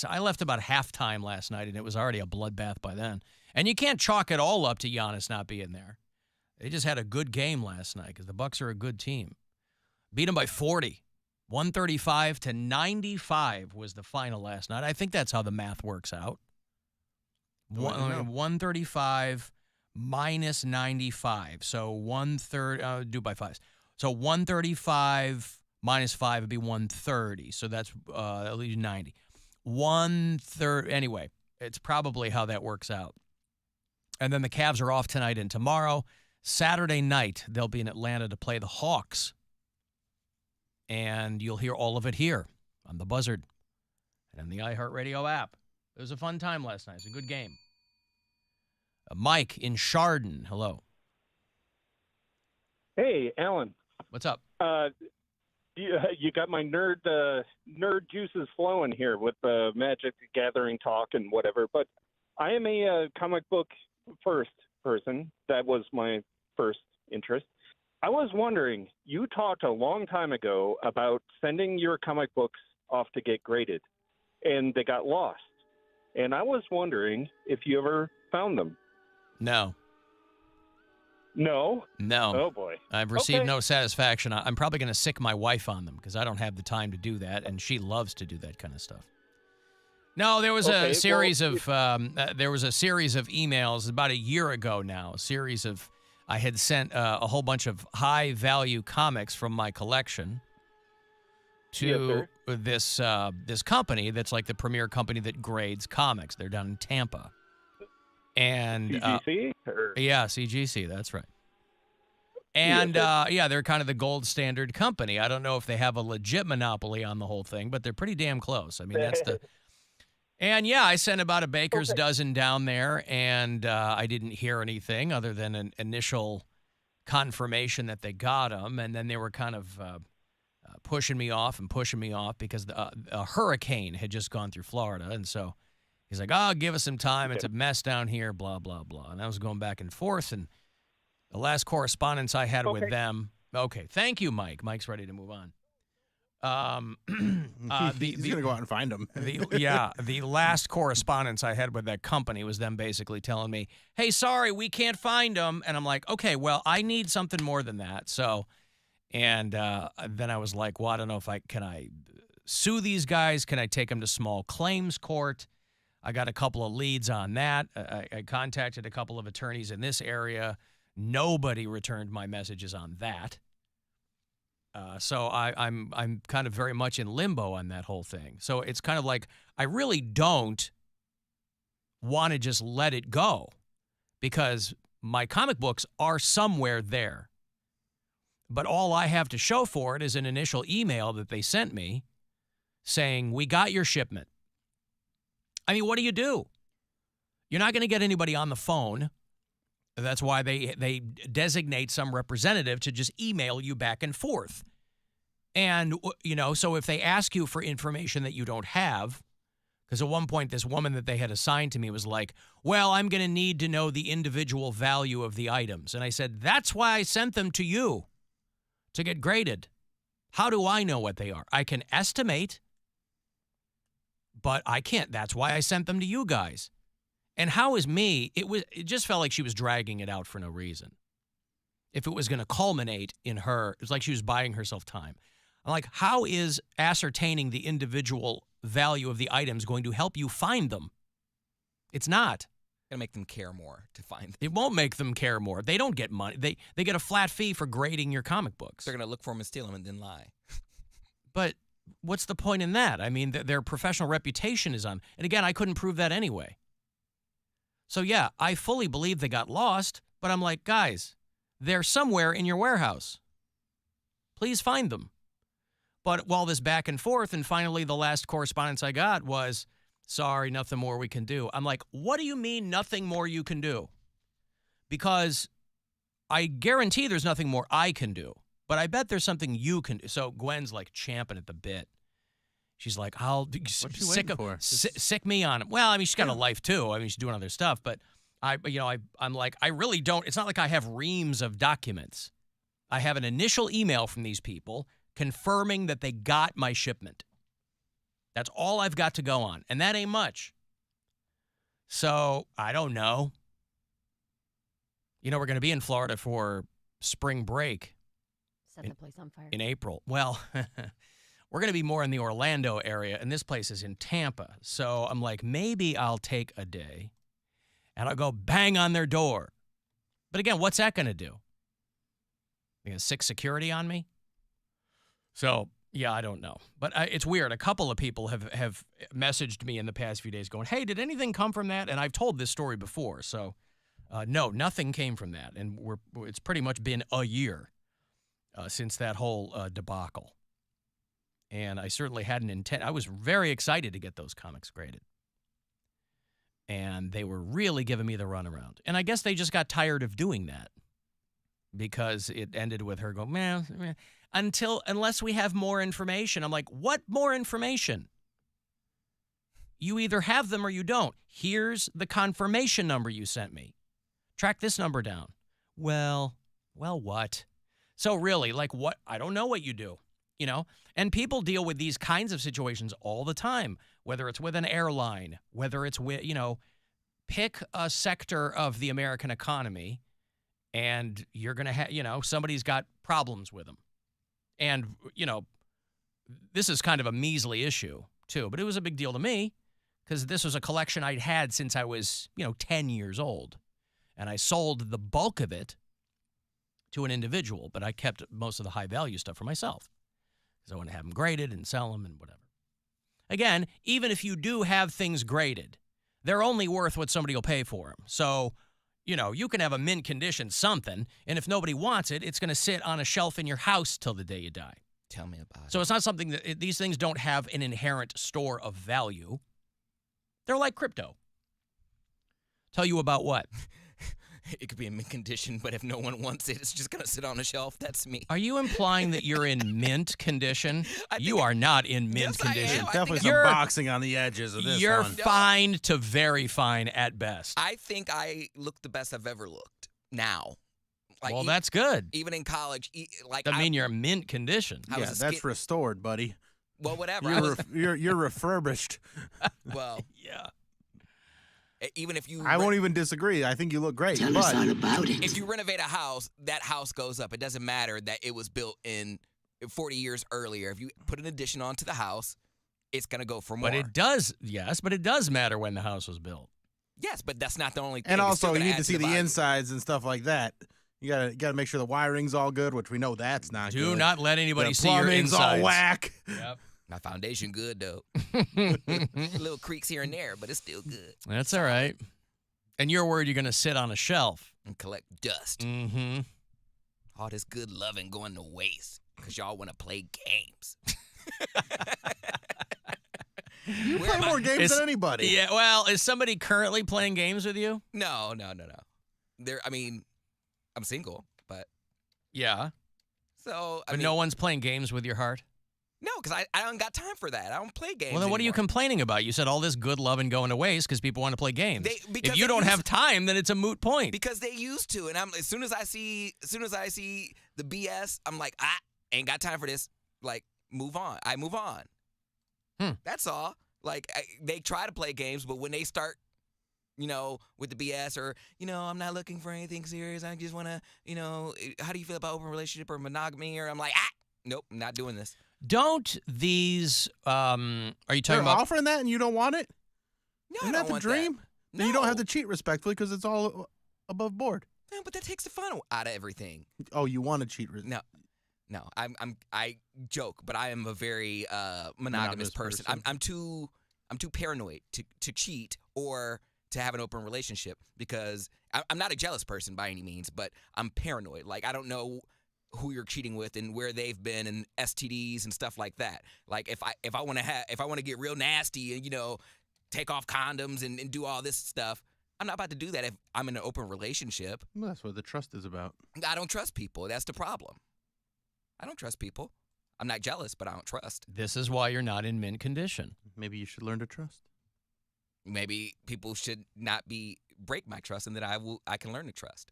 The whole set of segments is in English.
I left about halftime last night, and it was already a bloodbath by then. And you can't chalk it all up to Giannis not being there. They just had a good game last night because the Bucks are a good team. Beat them by 40. 135-95 was the final last night. I think that's how the math works out. 135 minus 95. So 130, do by fives. So 135 minus 5 would be 130. So that's at least 90. 130. Anyway, it's probably how that works out. And then the Cavs are off tonight and tomorrow. Saturday night, they'll be in Atlanta to play the Hawks. And you'll hear all of it here on The Buzzard and on the iHeartRadio app. It was a fun time last night. It's a good game. Mike in Chardon, hello. Hey, Alan. What's up? You got my nerd juices flowing here with the Magic the Gathering talk and whatever, but I am a comic book first person. That was my first interest. I was wondering, you talked a long time ago about sending your comic books off to get graded, and they got lost. And I was wondering if you ever found them. No. No? No. Oh, boy. I've received no satisfaction. I'm probably going to sick my wife on them because I don't have the time to do that, and she loves to do that kind of stuff. No, there was a series of emails about a year ago now. I had sent a whole bunch of high-value comics from my collection to this company that's like the premier company that grades comics. They're down in Tampa. And CGC? Yeah, CGC, that's right. And they're kind of the gold standard company. I don't know if they have a legit monopoly on the whole thing, but they're pretty damn close. I mean, that's the... And, I sent about a baker's dozen down there, and I didn't hear anything other than an initial confirmation that they got them, and then they were kind of pushing me off because a hurricane had just gone through Florida, and so he's like, oh, give us some time. It's a mess down here, blah, blah, blah. And I was going back and forth, and the last correspondence I had with them. Okay, thank you, Mike. Mike's ready to move on. He's going to go out and find them. The last correspondence I had with that company was them basically telling me, hey, sorry, we can't find them. And I'm like, okay, well, I need something more than that. So, and then I was like, well, I don't know if can I sue these guys? Can I take them to small claims court? I got a couple of leads on that. I contacted a couple of attorneys in this area. Nobody returned my messages on that. So I'm kind of very much in limbo on that whole thing. So it's kind of like I really don't want to just let it go because my comic books are somewhere there. But all I have to show for it is an initial email that they sent me saying, we got your shipment. I mean, what do? You're not going to get anybody on the phone. That's why they designate some representative to just email you back and forth. And, so if they ask you for information that you don't have, because at one point this woman that they had assigned to me was like, well, I'm going to need to know the individual value of the items. And I said, that's why I sent them to you, to get graded. How do I know what they are? I can estimate, but I can't. That's why I sent them to you guys. And how is me? It just felt like she was dragging it out for no reason. If it was going to culminate in her, it was like she was buying herself time. I'm like, how is ascertaining the individual value of the items going to help you find them? It's not. Gonna make them care more to find them. It won't make them care more. They don't get money. They get a flat fee for grading your comic books. They're gonna look for them and steal them and then lie. But what's the point in that? I mean, their professional reputation is on. And again, I couldn't prove that anyway. So, yeah, I fully believe they got lost, but I'm like, guys, they're somewhere in your warehouse. Please find them. But while this back and forth, and finally the last correspondence I got was, sorry, nothing more we can do. I'm like, what do you mean nothing more you can do? Because I guarantee there's nothing more I can do, but I bet there's something you can do. So Gwen's like champing at the bit. She's like, sick me on him. Well, I mean, she's got a life too. I mean, she's doing other stuff, but I'm like, I really don't. It's not like I have reams of documents. I have an initial email from these people confirming that they got my shipment. That's all I've got to go on, and that ain't much. So I don't know. You know, we're going to be in Florida for spring break. Set the place on fire. In April. Well, we're going to be more in the Orlando area, and this place is in Tampa. So I'm like, maybe I'll take a day, and I'll go bang on their door. But again, what's that going to do? They going to sick security on me? So, yeah, I don't know. But it's weird. A couple of people have messaged me in the past few days going, hey, did anything come from that? And I've told this story before. So, no, nothing came from that. And it's pretty much been a year since that whole debacle. And I certainly had an intent. I was very excited to get those comics graded. And they were really giving me the runaround. And I guess they just got tired of doing that because it ended with her going, man, unless we have more information. I'm like, what more information? You either have them or you don't. Here's the confirmation number you sent me. Track this number down. Well, what? So really, like what? I don't know what you do, you know? And people deal with these kinds of situations all the time, whether it's with an airline, whether it's with, you know, pick a sector of the American economy and you're going to have, you know, somebody's got problems with them. And, you know, this is kind of a measly issue, too. But it was a big deal to me because this was a collection I'd had since I was, 10 years old. And I sold the bulk of it to an individual, but I kept most of the high-value stuff for myself because I want to have them graded and sell them and whatever. Again, even if you do have things graded, they're only worth what somebody will pay for them. So, you can have a mint condition something, and if nobody wants it, it's going to sit on a shelf in your house till the day you die. Tell me about it. So it's not something that these things don't have an inherent store of value. They're like crypto. Tell you about what? It could be in mint condition, but if no one wants it, it's just going to sit on a shelf. That's me. Are you implying that you're in mint condition? You are not in mint condition. Definitely some boxing on the edges of this You're one. fine to very fine at best. I think I look the best I've ever looked now. Like, well, that's good. Even in college, I mean, you're mint condition. Yeah, that's restored, buddy. Well, whatever. You're refurbished. Well, yeah. Even if you... I won't even disagree. I think you look great. Tell us all about it. If you renovate a house, that house goes up. It doesn't matter that it was built in 40 years earlier. If you put an addition onto the house, it's going to go for more. But it does, yes, but it does matter when the house was built. Yes, but that's not the only thing. And also, you need to see the insides and stuff like that. You gotta make sure the wiring's all good, which we know that's not good. Do not let anybody the see your plumbing's insides. all whack. Yep. My foundation good, though. Little creaks here and there, but it's still good. That's all right. And you're worried you're going to sit on a shelf. And collect dust. Mm-hmm. All this good loving going to waste because y'all want to play games. You play more games than anybody. Yeah, well, is somebody currently playing games with you? No. I'm single, but... Yeah. So, But no one's playing games with your heart? No, because I don't got time for that. I don't play games Well, then what are you anymore. complaining about? You said all this good loving going to waste because people want to play games. Because if you don't have time, then it's a moot point. Because they used to, and as soon as I see the BS, I'm like, ain't got time for this. Like, move on. I move on. That's all. Like, they try to play games, but when they start, with the BS or, I'm not looking for anything serious. I just want to, how do you feel about open relationship or monogamy? Or I'm like, nope, I'm not doing this. Don't these, are you talking about? Offering that and you don't want it? No, Isn't I that don't the want dream? That. Then you don't have to cheat respectfully because it's all above board. No, but that takes the fun out of everything. Oh, you want to cheat? No. I joke, but I am a very monogamous person. I'm too paranoid to cheat or to have an open relationship because I'm not a jealous person by any means, but I'm paranoid. Like, I don't know who you're cheating with and where they've been and STDs and stuff like that. Like, if I want to get real nasty and take off condoms and do all this stuff, I'm not about to do that if I'm in an open relationship. Well, that's what the trust is about. I don't trust people. That's the problem. I don't trust people. I'm not jealous, but I don't trust. This is why you're not in mint condition. Maybe you should learn to trust. Maybe people should not break my trust, and that I can learn to trust.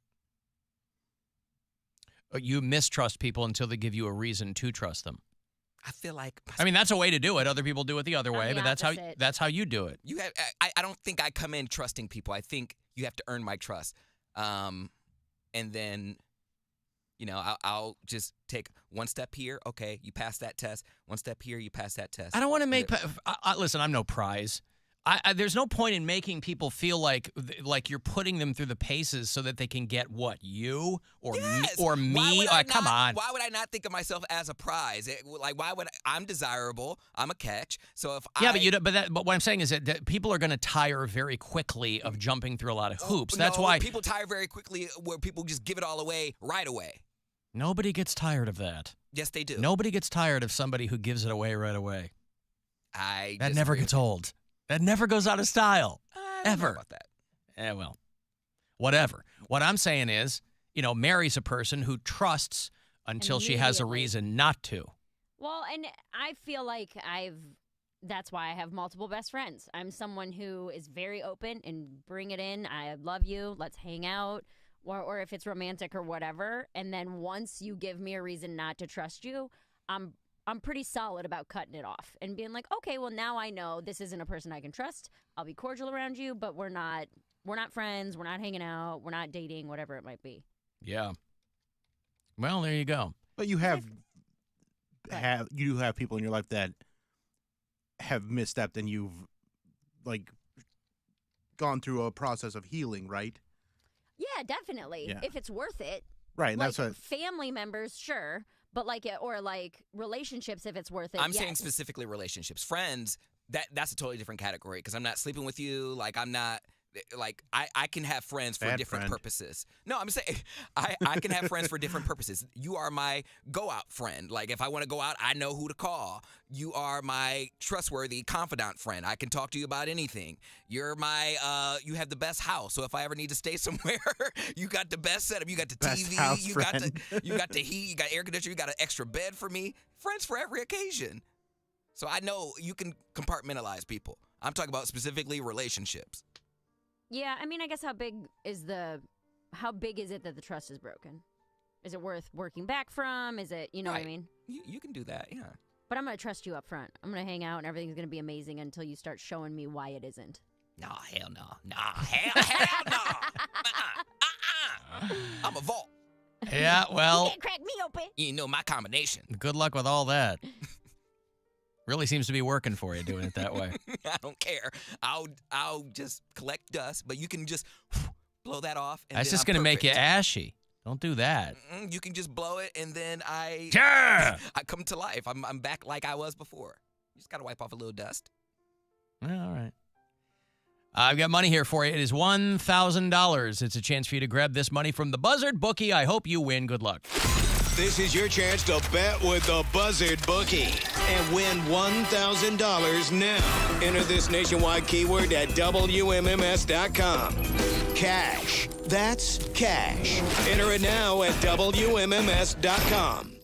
You mistrust people until they give you a reason to trust them. I feel like I mean, that's a way to do it. Other people do it the other way, the but opposite. that's how you do it. you have. I don't think I come in trusting people. I think you have to earn my trust, and then, I'll just take one step here. Okay, you pass that test. One step here, you pass that test. I don't want to make. Listen, I'm no prize. There's no point in making people feel like you're putting them through the paces so that they can get what, you or Yes. me or me. Come on. Why would I not think of myself as a prize? Why would I'm desirable? I'm a catch. So if but what I'm saying is that people are going to tire very quickly of jumping through a lot of hoops. That's why people tire very quickly, where people just give it all away right away. Nobody gets tired of that. Yes, they do. Nobody gets tired of somebody who gives it away right away. That never gets old. That never goes out of style. I don't know Ever. about that. Well, whatever. What I'm saying is, Mary's a person who trusts until she has a Immediately. reason not to. Well, and I feel like that's why I have multiple best friends. I'm someone who is very open and bring it in. I love you. Let's hang out. Or if it's romantic or whatever. And then once you give me a reason not to trust you, I'm pretty solid about cutting it off and being like, okay, well, now I know this isn't a person I can trust. I'll be cordial around you, but we're not friends. We're not hanging out. We're not dating, whatever it might be. Yeah. Well, there you go. But you do have people in your life that have misstepped, and you've gone through a process of healing, right? Yeah, definitely. Yeah. If it's worth it. Right, and like that's what. family members, sure. But or relationships, if it's worth it. I'm saying yes. specifically relationships. Friends, that's a totally different category, because I'm not sleeping with you. I'm not. I can have friends for Bad different friend. purposes. No, I'm saying I can have friends for different purposes. You are my go-out friend. If I want to go out, I know who to call. You are my trustworthy confidant friend. I can talk to you about anything. You're my, you have the best house. So if I ever need to stay somewhere, you got the best setup. You got the Best TV. house You got the heat. You got air conditioner. You got an extra bed for me. Friends for every occasion. So I know you can compartmentalize people. I'm talking about specifically relationships. Yeah, I mean, I guess how big is it that the trust is broken? Is it worth working back from? Is it, you know what I mean? You can do that, yeah. But I'm going to trust you up front. I'm going to hang out and everything's going to be amazing until you start showing me why it isn't. No, hell no. No, hell no. I'm a vault. Yeah, well, You can't crack me open. You know my combination. good luck with all that. Really seems to be working for you doing it that way. I don't care. I'll just collect dust, but you can just blow that off. And That's then just I'm going to make you perfect. ashy. Don't do that. You can just blow it, and then I come to life. I'm back like I was before. You just got to wipe off a little dust. All right. I've got money here for you. It is $1,000. It's a chance for you to grab this money from the Buzzard Bookie. I hope you win. Good luck. This is your chance to bet with the Buzzard Bookie and win $1,000 now. Enter this nationwide keyword at WMMS.com. Cash. That's cash. Enter it now at WMMS.com.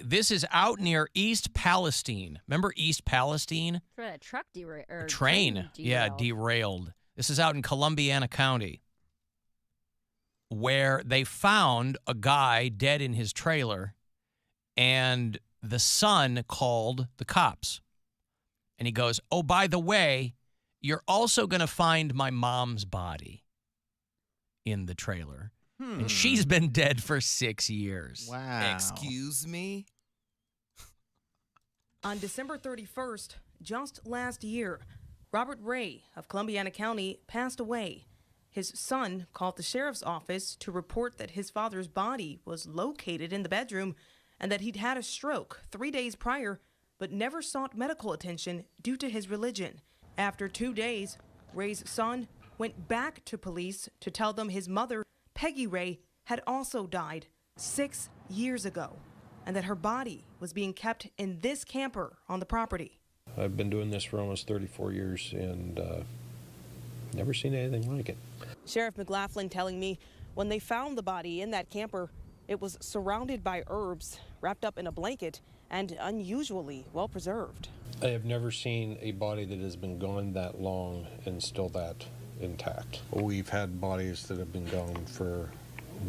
This is out near East Palestine. Remember East Palestine? For that truck derailed. Train. Yeah, derailed. This is out in Columbiana County, where they found a guy dead in his trailer, and the son called the cops. And he goes, oh, by the way, you're also going to find my mom's body in the trailer. And she's been dead for 6 years. Wow. Excuse me? On December 31st, just last year, Robert Ray of Columbiana County passed away. His son called the sheriff's office to report that his father's body was located in the bedroom and that he'd had a stroke 3 days prior, but never sought medical attention due to his religion. After 2 days, Ray's son went back to police to tell them his mother, Peggy Ray, had also died 6 years ago, and that her body was being kept in this camper on the property. I've been doing this for almost 34 years and never seen anything like it. Sheriff McLaughlin telling me when they found the body in that camper, it was surrounded by herbs, wrapped up in a blanket, and unusually well preserved. I have never seen a body that has been gone that long and still that intact. We've had bodies that have been gone for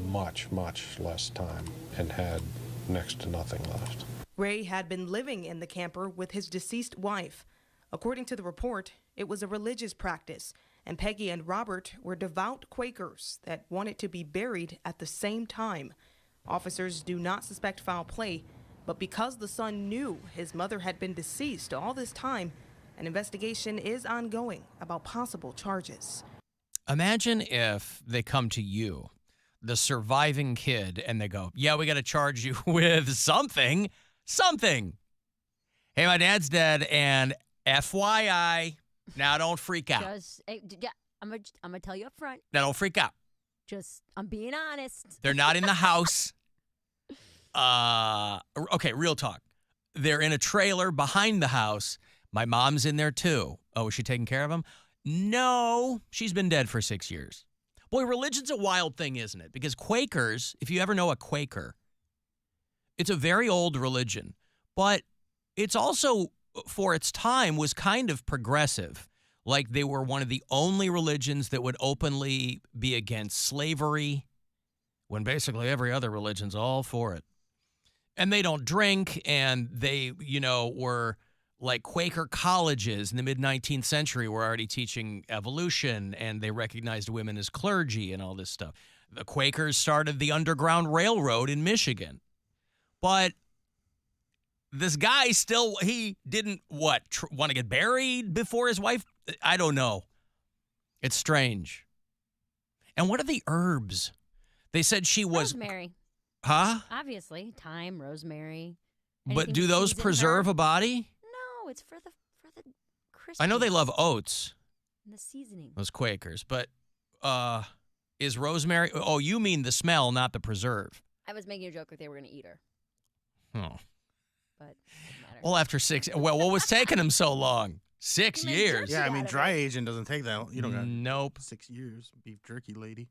much, much less time and had next to nothing left. Ray had been living in the camper with his deceased wife. According to the report, it was a religious practice, and Peggy and Robert were devout Quakers that wanted to be buried at the same time. Officers do not suspect foul play, but because the son knew his mother had been deceased all this time, an investigation is ongoing about possible charges. Imagine if they come to you, the surviving kid, and they go, yeah, we got to charge you with something. Hey, my dad's dead, and FYI, now don't freak out. I'm gonna tell you up front. Now don't freak out. I'm being honest. They're not in the house. Okay, real talk. They're in a trailer behind the house. My mom's in there too. Oh, is she taking care of him? No, she's been dead for 6 years. Boy, religion's a wild thing, isn't it? Because Quakers, if you ever know a Quaker, it's a very old religion, but it's also, for its time, was kind of progressive. Like they were one of the only religions that would openly be against slavery, when basically every other religion's all for it. And they don't drink, and they, were like Quaker colleges in the mid-19th century were already teaching evolution, and they recognized women as clergy and all this stuff. The Quakers started the Underground Railroad in Michigan. But this guy still, he didn't, want to get buried before his wife? I don't know. It's strange. And what are the herbs? They said she was... Rosemary. Huh? Obviously. Thyme, rosemary. But do those preserve a body? No, it's for the Christmas. I know they love oats. And the seasoning. Those Quakers. But is rosemary... Oh, you mean the smell, not the preserve. I was making a joke if they were going to eat her. Oh. But it doesn't matter. Well, after 6... Well, what was taking them so long? 6 years. Yeah, I mean, dry aging doesn't take that. You don't got Nope. 6 years. Beef jerky lady.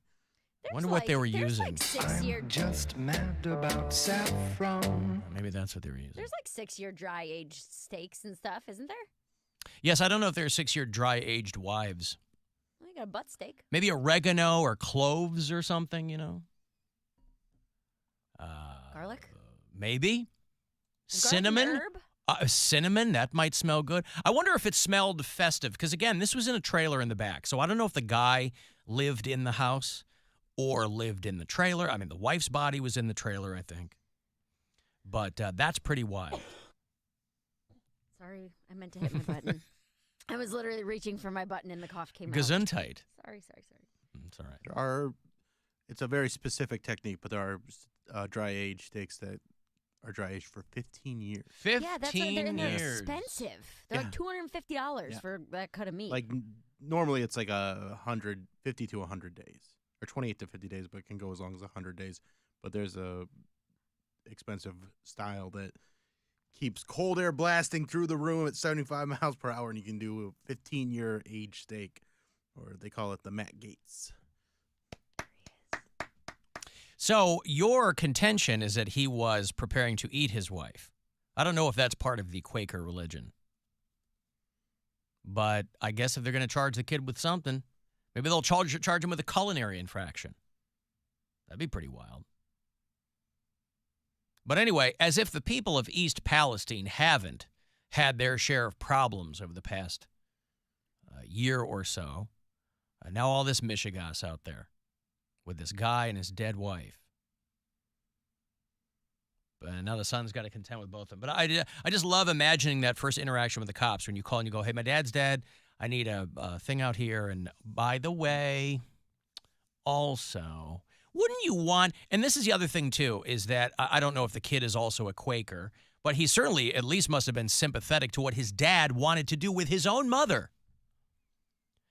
Wonder what they were using. Like 6 year. Just mad about saffron. Maybe that's what they were using. There's like 6 year dry aged steaks and stuff, isn't there? Yes, I don't know if there's 6 year dry aged wives. Well, you got a butt steak. Maybe oregano or cloves or something, Garlic. Maybe. Is garlic an Cinnamon. herb? Cinnamon, that might smell good. I wonder if it smelled festive, because again, this was in a trailer in the back. So I don't know if the guy lived in the house or lived in the trailer. I mean, the wife's body was in the trailer, I think. But that's pretty wild. Sorry, I meant to hit my button. I was literally reaching for my button and the cough came out. Gesundheit. Sorry. It's all right. It's a very specific technique, but there are dry age steaks that are dry aged for 15 years. 15 yeah, that's why they're years. expensive. They're like $250 for that cut of meat. Like normally it's like 150 to 100 days, or 28 to 50 days, but it can go as long as 100 days. But there's a expensive style that keeps cold air blasting through the room at 75 miles per hour, and you can do a 15-year aged steak, or they call it the Matt Gates. So your contention is that he was preparing to eat his wife. I don't know if that's part of the Quaker religion. But I guess if they're going to charge the kid with something, maybe they'll charge him with a culinary infraction. That'd be pretty wild. But anyway, as if the people of East Palestine haven't had their share of problems over the past year or so, now all this mishigas out there with this guy and his dead wife. But now the son's got to contend with both of them. But I just love imagining that first interaction with the cops when you call and you go, hey, my dad's dead. I need a thing out here. And by the way, also, wouldn't you want, and this is the other thing too, is that I don't know if the kid is also a Quaker, but he certainly at least must have been sympathetic to what his dad wanted to do with his own mother.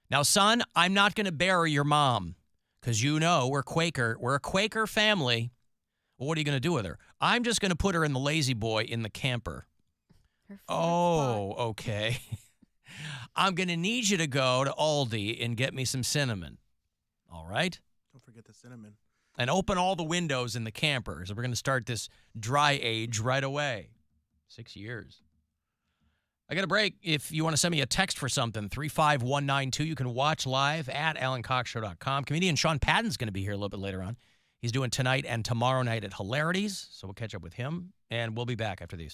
Now, son, I'm not going to bury your mom. Because we're Quaker. We're a Quaker family. Well, what are you going to do with her? I'm just going to put her in the lazy boy in the camper. Oh, okay. I'm going to need you to go to Aldi and get me some cinnamon. All right? Don't forget the cinnamon. And open all the windows in the camper. So we're going to start this dry age right away. 6 years. I got a break. If you want to send me a text for something, 35192. You can watch live at AlanCoxShow.com. Comedian Sean Patton's going to be here a little bit later on. He's doing tonight and tomorrow night at Hilarities, so we'll catch up with him, and we'll be back after these.